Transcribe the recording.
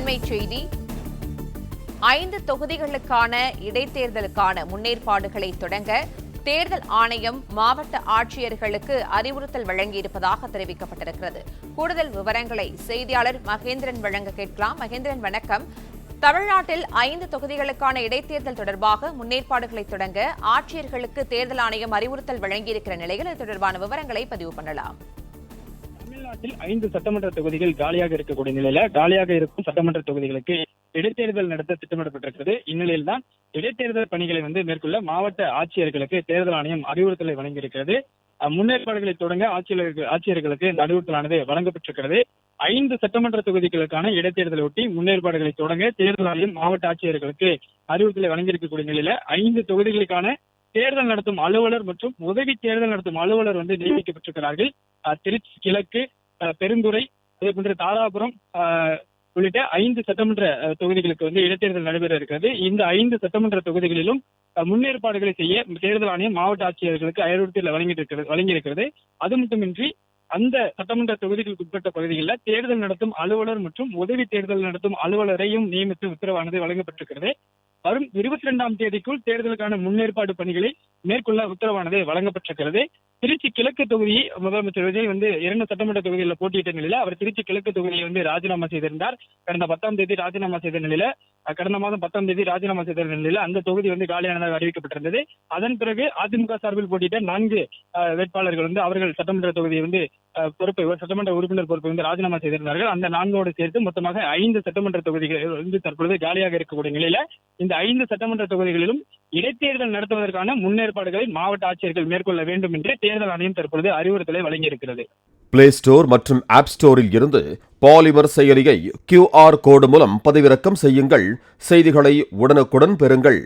அண்மை செய்தி. 5 தொகுதிகளுக்கான இடைத்தேர்தலுக்கான முன்னேற்பாடுகளை தொடங்க தேர்தல் ஆணையம் மாவட்ட ஆட்சியர்களுக்கு அறிவுறுத்தல் வழங்கியிருப்பதாக தெரிவிக்கப்பட்டிருக்கிறது. கூடுதல் விவரங்களை செய்தியாளர் மகேந்திரன் வழங்க கேட்கலாம். மகேந்திரன், வணக்கம். தமிழ்நாட்டில் 5 தொகுதிகளுக்கான இடைத்தேர்தல் தொடர்பாக முன்னேற்பாடுகளை தொடங்க ஆட்சியர்களுக்கு தேர்தல் ஆணையம் அறிவுறுத்தல் வழங்கியிருக்கிற நிலையில் இது தொடர்பான விவரங்களை பதிவு பண்ணலாம். தமிழ்நாட்டில் 5 சட்டமன்ற தொகுதிகள் காலியாக இருக்கக்கூடிய நிலையில காலியாக இருக்கும் சட்டமன்ற தொகுதிகளுக்கு இடைத்தேர்தல் நடத்த திட்டமிடப்பட்டிருக்கிறது. இந்நிலையில்தான் இடைத்தேர்தல் பணிகளை மேற்கொள்ள மாவட்ட ஆட்சியர்களுக்கு தேர்தல் ஆணையம் அறிவுறுத்தலை வழங்கியிருக்கிறது. முன்னேற்பாடுகளை தொடங்க ஆட்சியர்களுக்கு இந்த அறிவுறுத்தலானது வழங்கப்பட்டிருக்கிறது. 5 சட்டமன்ற தொகுதிகளுக்கான இடைத்தேர்தலை ஒட்டி முன்னேற்பாடுகளை தொடங்க தேர்தல் ஆணையம் மாவட்ட ஆட்சியர்களுக்கு அறிவுறுத்தலை வழங்கியிருக்கக்கூடிய நிலையில 5 தொகுதிகளுக்கான தேர்தல் நடத்தும் அலுவலர் மற்றும் உதவி தேர்தல் நடத்தும் அலுவலர் நியமிக்கப்பட்டிருக்கிறார்கள். திருச்சி கிழக்கு, பெருந்துறை, அதே போன்ற தாராபுரம் உள்ளிட்ட 5 சட்டமன்ற தொகுதிகளுக்கு இடைத்தேர்தல் நடைபெற இருக்கிறது. இந்த 5 சட்டமன்ற தொகுதிகளிலும் முன்னேற்பாடுகளை செய்ய தேர்தல் ஆணையம் மாவட்ட ஆட்சியர்களுக்கு அறிவுறுத்தல் வழங்கியிருக்கிறது. அது மட்டுமின்றி அந்த சட்டமன்ற தொகுதிகளுக்கு உட்பட்ட பகுதிகளில் தேர்தல் நடத்தும் அலுவலர் மற்றும் உதவி தேர்தல் நடத்தும் அலுவலரையும் நியமித்து உத்தரவானது வழங்கப்பட்டிருக்கிறது. வரும் 22ஆம் தேதிக்குள் தேர்தலுக்கான முன்னேற்பாடு பணிகளை மேற்கொள்ள உத்தரவானது வழங்கப்பட்டிருக்கிறது. திருச்சி கிழக்கு தொகுதியை முதலமைச்சர் விஜய் 2 சட்டமன்ற தொகுதிகளில் போட்டியிட்ட நிலையில அவர் திருச்சி கிழக்கு தொகுதியை ராஜினாமா செய்திருந்தார். கடந்த 10ஆம் தேதி ராஜினாமா செய்த நிலையில கடந்த மாதம் 10ஆம் தேதி ராஜினாமா செய்த நிலையில அந்த தொகுதி காலியானதாக அறிவிக்கப்பட்டிருந்தது. அதன் பிறகு அதிமுக சார்பில் போட்டியிட்ட 4 வேட்பாளர்கள் அவர்கள் சட்டமன்ற தொகுதியை சட்டமன்ற உறுப்பினர் பொறுப்பை ராஜினாமா செய்திருந்தார்கள். அந்த 4ஓடு சேர்த்து மொத்தமாக 5 சட்டமன்ற தொகுதிகள் தற்பொழுது காலியாக இருக்கக்கூடிய நிலையில இந்த 5 சட்டமன்ற தொகுதிகளிலும் இடைத்தேர்தல் நடத்துவதற்கான முன்னேற்பாடுகளை மாவட்ட ஆட்சியர்கள் மேற்கொள்ள வேண்டும் என்று தேர்தல் ஆணையம் தற்பொழுது அறிவுறுத்தலை வழங்கியிருக்கிறது. பிளே ஸ்டோர் மற்றும் ஆப் ஸ்டோரில் இருந்து பாலிமர் செயலியை QR கோடு மூலம் பதிவிறக்கம் செய்யுங்கள். செய்திகளை உடனுக்குடன் பெறுங்கள்.